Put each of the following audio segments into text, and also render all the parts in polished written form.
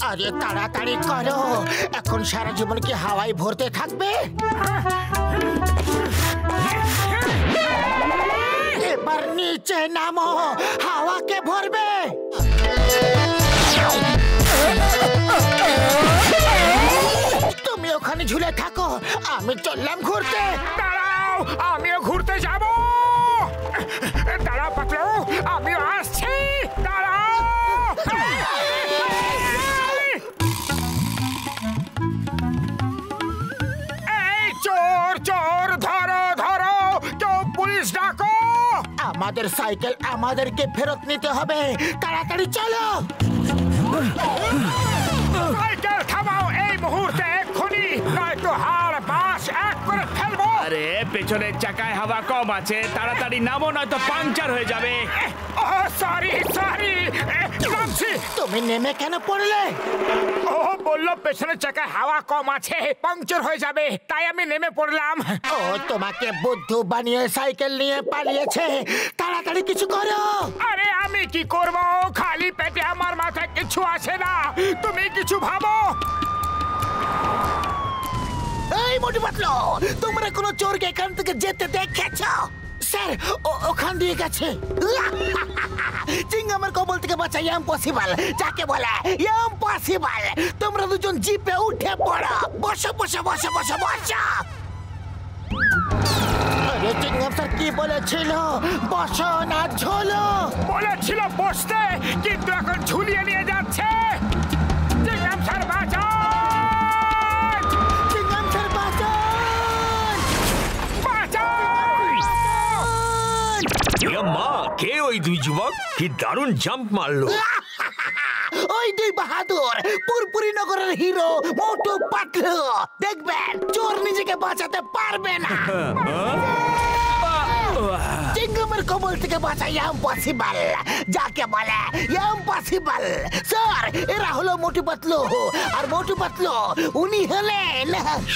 আরে তাড়াতাড়ি করো, এখন সারা জীবন কি হাওয়ায় ভরতে থাকবে? এবার নিচে নামো, হাওয়াকে ভরবে। তুমি ওখানে ঝুলে থাকো, আমি চললাম ঘুরতে। দাঁড়াও, আমিও ঘুরতে যাব। দাঁড়াও পাতলু, আমিও আসছি। দাঁড়াও। এই চোর চোর, ধরো ধরো, কেউ পুলিশ ডাকো। আমাদের সাইকেল আমাদেরকে ফেরত নিতে হবে, তাড়াতাড়ি চলো। সাইকেল থামাও এই মুহূর্তে, এক্ষুনি, নয়তো হাড় বাস এক করে ফেলবো। আরে পেছনের চাকায় হাওয়া কম আছে, তাড়াতাড়ি নামো নয়তো পাংচার হয়ে যাবে। সরি সরি, নামছি। তুমি নেমে কেন পড়লে? ও বললো পেছনের চাকায় হাওয়া কম আছে, পাংচার হয়ে যাবে, তাই আমি নেমে পড়লাম। ও তোমাকে বুদ্ধু বানিয়ে সাইকেল নিয়ে পালিয়েছে, তাড়াতাড়ি কিছু করো। আরে আমি কি করব, খালি পেটে আমার মাথায় কিছু আসে না, তুমি কিছু ভাবো। এই মোটু পাতলু, তোমরা কোনো চোরকে এখান থেকে যেতে দেখেছো? স্যার, ওখান দিয়ে গেছে। চিংগামের কবল থেকে বাঁচা ইম্পসিবল, যাকে বলে ইম্পসিবল। তোমরা দুজন জিপে উঠে পড়ো, বসো বসো বসো বসো বসো। আরে চিংগাম স্যার কি বলেছিল, বসো না ঝোলো? বলেছিল বসতে, কিন্তু এখন ঝুলিয়ে নিয়ে যাচ্ছে। চিংগাম স্যার বাঁচান! চিংগাম স্যার বাঁচান! মা, কে ওই দুই যুবক? কি দারুণ জাম্প মারলো। ওই দুই বাহাদুর পুরপুরি নগরের হিরো মোটু পাতলু। দেখবেন চোর নিজেকে বাঁচাতে পারবে না। চিংগামের কবল থেকে বাঁচা ইম্পসিবল, যাকে বলে ইম্পসিবল। স্যার, এরা হলো মোটু পাতলু, আর মোটু পাতলু উনি হলেন।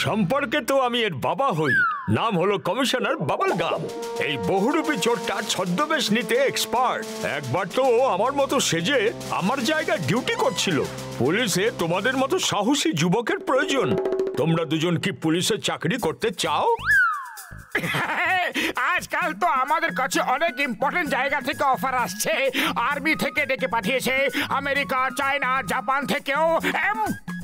সম্পর্কে তো আমি এর বাবা হই, নাম হলো কমিশনার বাবল গাম। এই বহুরূপী চোরটা ছদ্মবেশ নিতে এক্সপার্ট। একবার তো ও আমার মতো সেজে আমার জায়গায় ডিউটি করছিল। পুলিশে তোমাদের মতো সাহসী যুবকের প্রয়োজন। তোমরা দুজন কি পুলিশে চাকরি করতে চাও? আজকাল তো আমাদের কাছে অনেক ইম্পর্টেন্ট জায়গা থেকে অফার আসছে। আর্মি থেকে ডেকে পাঠিয়েছে, আমেরিকা, চায়না, জাপান থেকেও।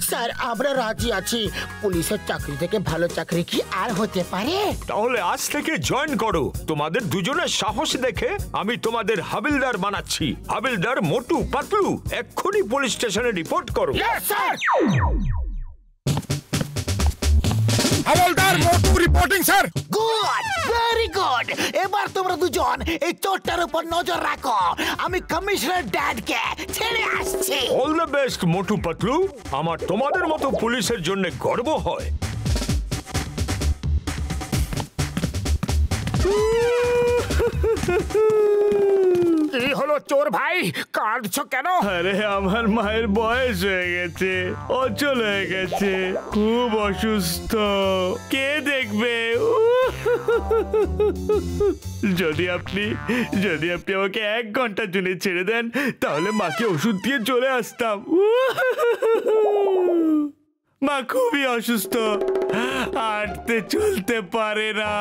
স্যার, আমরা রাজি আছি। পুলিশের চাকরি থেকে ভালো চাকরি কি আর হতে পারে? তাহলে আজ থেকে জয়েন করো। তোমাদের দুজনের সাহস দেখে আমি তোমাদের হাবিলদার বানাচ্ছি। হাবিলদার মোটু পাতলু, এক্ষুনি পুলিশ স্টেশনে রিপোর্ট করো। স্যার। হাবিলদার Motu reporting sir. Good, very good. এবার তোমরা দুজন এই চোরটার উপর নজর রাখো, আমি কমিশনার ড্যাডকে ছেড়ে আসছি। All the best Motu Patlu. আমার তোমাদের মতো পুলিশের জন্য গর্ব হয়। কি হলো চোর ভাই, কাঁদছো কেন? আরে আমার মায়ের বয়স হয়ে গেছে, অচল হয়ে গেছে, খুব অসুস্থ, কে দেখবে? যদি আপনি আমাকে 1 ঘন্টার জন্য ছেড়ে দেন, তাহলে মাকে ওষুধ দিয়ে চলে আসতাম। মা খুবই অসুস্থ, হাঁটতে চলতে পারে না।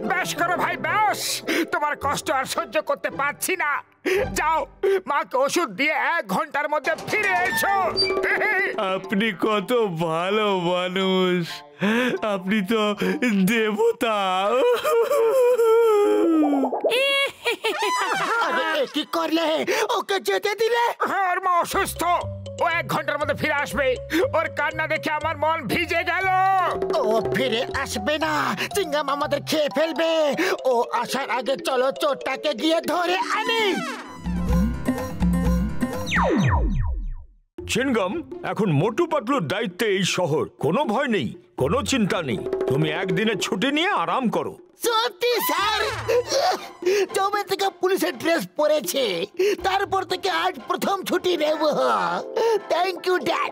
বেশ করো ভাই, বেশ। তোমার কষ্ট আর সহ্য করতে পারছি না। যাও, মাকে ওষুধ দিয়ে 1 ঘন্টার মধ্যে ফিরে এসো। আপনি কত ভালো মানুষ, আপনি তো দেবতা। আরে কি করলে, ওকে যেতে দিলে? ওর মা অসুস্থ, ও 1 ঘন্টার মধ্যে ফিরে আসবে। ওর কান্না দেখে আমার মন ভিজে গেল। ও ফিরে আসবে না, চিংগাম আমাদের খেয়ে ফেলবে। ও আসার আগে চলো চোরটাকে গিয়ে ধরে আনি। চিনগাম, এখন মোটু পাতলুর দায়িত্বে এই শহর। কোনো ভয় নেই, কোনো চিন্তা নেই। তুমি একদিনের ছুটি নিয়ে আরাম করো। সত্যি স্যার, যবে থেকে পুলিশের ড্রেস পরেছে তারপর থেকে আজ প্রথম ছুটি নেব। Thank you dad,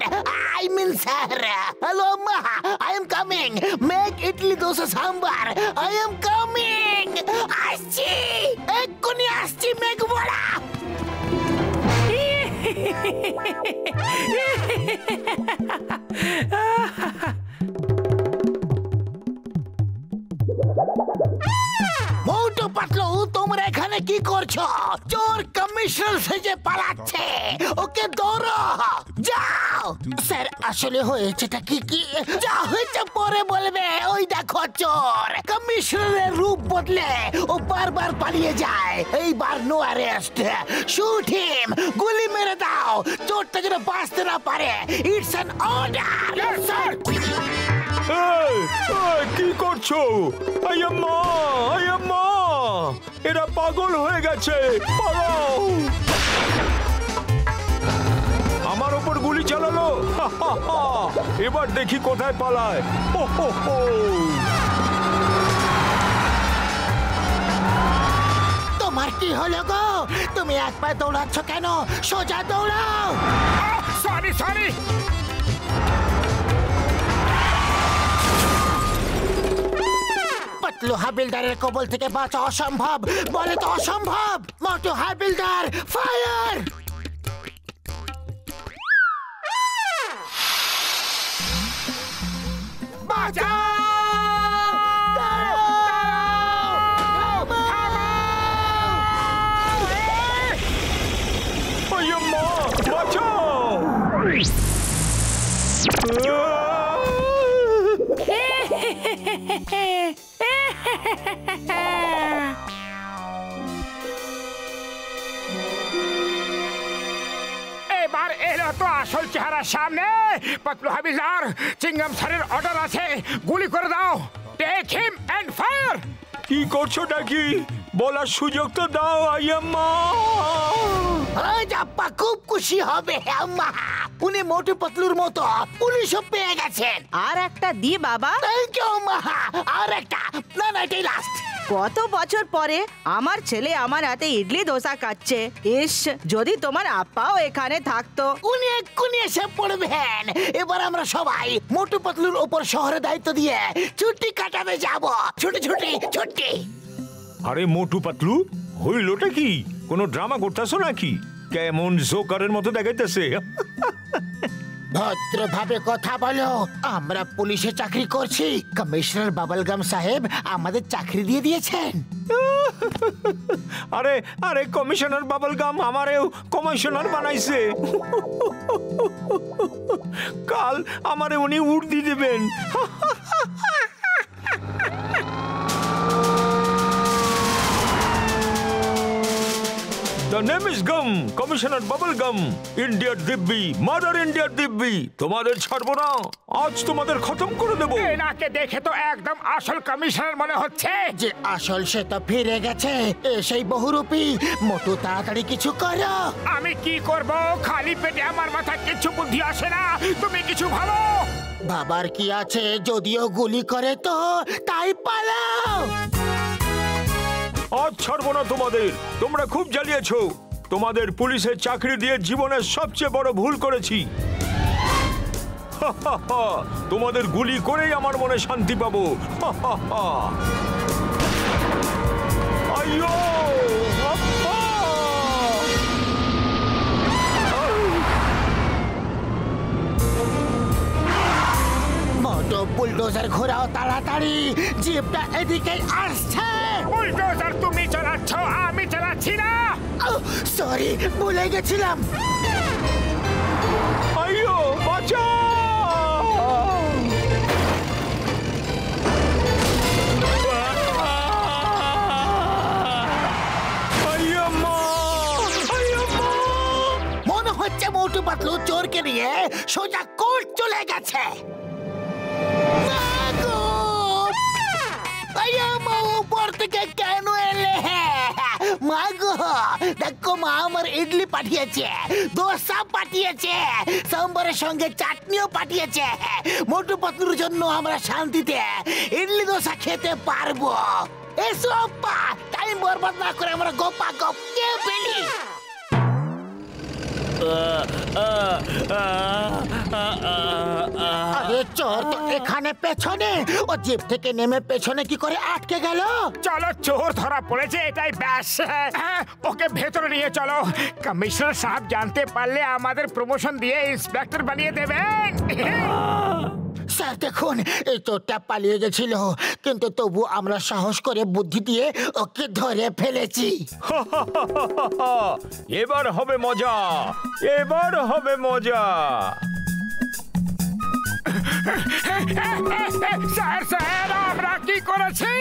I mean sir. Hello মা, I am coming. Make idli dosa sambar, I am coming. আসছি, এক্ষুনি আসছি মেঘ বড়া। মোটু পাতলু, তোমরা এখানে কি করছো? চোর কমিশনার সেজে পালাচ্ছে, ওকে ধরো। যাও। স্যার, আসলে হয়েছেটা কি? যা হয়েছে পরে বলবে। ওই দেখো চোর, কমিশনারের রূপ বদলে ও বারবার পালিয়ে যায়। এইবার নো অ্যারেস্ট, শুট হিম, গুলি মেরে দাও, চোরটা যেন বাঁচতে না পারে। It's an order. স্যার, কি করছো? আয়াম্মা, এরা পাগল হয়ে গেছে। পালাও! আমার ওপর গুলি চালালো। এবার দেখি কোথায় পালায়। তোমার কি হলো গো? তুমি এক পায়ে দৌড়াচ্ছ কেন? সোজা দৌড়াও। সরি। পাতলু হাবিলদারের কবল থেকে বাঁচা অসম্ভব, বলে তো অসম্ভব। মোটু হাবিলদার, ফায়ার! আয়াম্মা, বাঁচাও! এবার এলো তো আসল চেহারার সামনে। পাতলু হাবিলদার, চিংগাম স্যারের অর্ডার আছে, গুলি করে দাও। Take him and fire. কি করছো নাকি? বলার সুযোগ তো দাও আয়াম্মা। আজ আপ্পা খুব খুশি হবে। আম্মা, উনি মোটু পাতলুর মতো পুলিশও পেয়ে গেছেন। আর একটা দি বাবা। থ্যাংক ইউ মা। আর একটা না, এটাই লাস্ট। কত বছর পরে আমার ছেলে আমার হাতে ইডলি দোসা খাচ্ছে। ইস, যদি তোমার আপ্পাও এখানে থাকতো। উনি এক্ষুনি এসে পড়বেন। এবার আমরা সবাই মোটু পাতলুর উপর শহরে দায়িত্ব দিয়ে ছুটি কাটাতে যাব। ছুটি। আরে মোটু পাতলু, হইলোটা কি? কোনো ড্রামা করতেছো নাকি? কেমন জোকারের মতো দেখাইতেছে। ভদ্রভাবে কথা বলো। আমরা পুলিশে চাকরি করছি। কমিশনার বাবলগাম সাহেব আমাদের চাকরি দিয়ে দিয়েছেন। আরে কমিশনার বাবলগাম আমারেও কমিশনার বানাইছে। কাল আমারে উনি উর্দি দেবেন। The name is Gum, Commissioner Bubblegum, Indiaর দিব্যি, মাদার ইন্ডিয়ার দিব্যি। তোমাদের ছাড়বো না, আজ তোমাদের খতম করে দেবো। এনাকে দেখে তো একদম আসল কমিশনার মনে হচ্ছে। যে আসল সে তো ফিরে গেছে, সেই বহুরূপী। মোটু, তাড়াতাড়ি কিছু করো। আমি কি করব? খালি পেটে আমার মাথায় কিছু বুদ্ধি আসে না। তুমি কিছু ভাবো। বাবার কি আছে? যদিও গুলি করে তো তাই পালাও। আজ ছাড়বো না তোমাদের। তোমরা খুব জ্বালিয়েছো। তোমাদের পুলিশের চাকরি দিয়ে জীবনের সবচেয়ে বড় ভুল করেছি। তোমাদের গুলি করেই আমার মনে শান্তি পাবো। আইয়ো! আব্বা! মোটু, বুলডোজার ঘোরাও তাড়াতাড়ি, জিপটা এদিকে আসছে। বুলডোজার তুমি চালাচ্ছ, আমি চালাচ্ছি না। সরি, ভুলে গেছিলাম। আইয়ো, বাঁচাও! মনে হচ্ছে মোটু পাতলু চোরকে নিয়ে সোজা কোর্ট চলে গেছে। উপর থেকে কেন এলে? মাগো, দেখো মা আমার ইডলি পাঠিয়েছে, দোসা পাঠিয়েছে, সাম্বারের সঙ্গে চাটনিও পাঠিয়েছে। মোটু পাতলুর জন্য আমরা শান্তিতে ইডলি দোসা খেতে পারবো। এসো আব্বা, টাইম বরবাদ না করে আমরা গোপা গপ কে পেলি। আরে চোর তো এখানে পেছনে, ও জিপ থেকে নেমে পেছনে কি করে আটকে গেল? চলো, চোর ধরা পড়েছে, এটাই ব্যাস। ওকে ভেতরে নিয়ে চলো। কমিশনার সাহেব জানতে পারলে আমাদের প্রমোশন দিয়ে ইন্সপেক্টর বানিয়ে দেবেন। স্যার দেখুন, এই চোরটা পালিয়ে গেছিল, কিন্তু তবু আমরা সাহস করে বুদ্ধি দিয়ে ওকে ধরে ফেলেছি। এবার হবে মজা, এবার হবে মজা। স্যার স্যার, আমরা কি করেছি?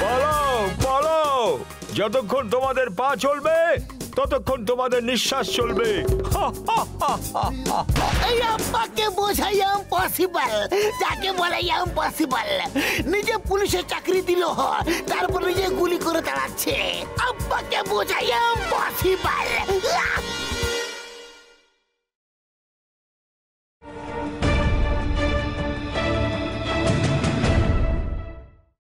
পালাও পালাও, যতক্ষণ তোমাদের পা চলবে ততক্ষণ তোমাদের নিঃশ্বাস চলবে। এই আব্বাকে বোঝাই ইম্পসিবল, যাকে বলে ইম্পসিবল। নিজে পুলিশের চাকরি দিল, তারপর নিজে গুলি করে দাঁড়াচ্ছে। আব্বাকে বোঝাই ইম্পসিবল।